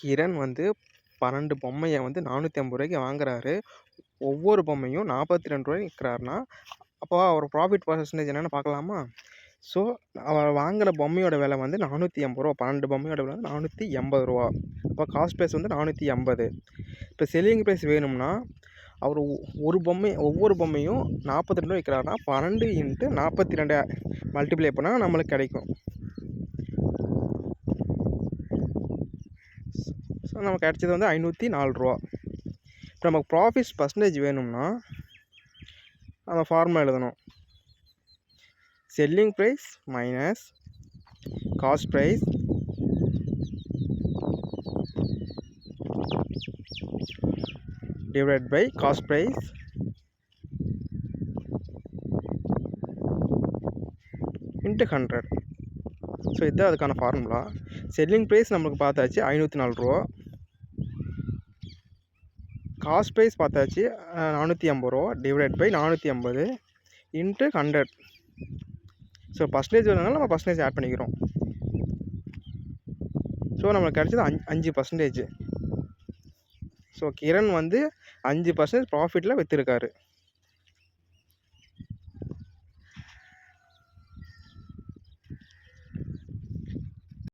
கிரண் வந்து 12 பொம்மைய வந்து ரூ. 450 வாங்குறாரு. ஒவ்வொரு பொம்மையும் ரூ. 42 விக்கிறாருன்னா, அப்போ அவர் ப்ராஃபிட் பெர்சன்டேஜ் என்னன்னு பார்க்கலாமா? ஸோ, அவர் வாங்குன பொம்மையோட விலை வந்து ரூ. 480. 12 பொம்மையோட விலை வந்து ரூ. 480. அப்போ காஸ்ட் ப்ரைஸ் வந்து 480. இப்போ செல்லிங் ப்ரைஸ் வேணும்னா, அவர் ஒவ்வொரு பொம்மையும் ரூ. 42 விற்கிறாருன்னா 12 × 42 மல்டிப்ளை பண்ணால் நம்மளுக்கு கிடைக்கும். ஸோ நமக்கு கிடைச்சது வந்து ரூ. 504. இப்போ நமக்கு ப்ராஃபிட் பர்சன்டேஜ் வேணும்னா நம்ம ஃபார்முலா எழுதணும். Selling price minus cost price divide by cost price into 100. So இதுதான் அதுக்கான ஃபார்முலா. செல்லிங் ப்ரைஸ் நம்மளுக்கு பார்த்தாச்சு ரூ. 504. காஸ்ட் ப்ரைஸ் பார்த்தாச்சு ரூ. 480 divide by 480 into 100. So percentage வேணுனால நம்ம பர்சன்டேஜ் ஆட் பண்ணிக்கிறோம். ஸோ நம்மளுக்கு கிடைச்சது 5%. ஸோ கிரண் வந்து 5% ப்ராஃபிட்டில் விற்றுருக்காரு.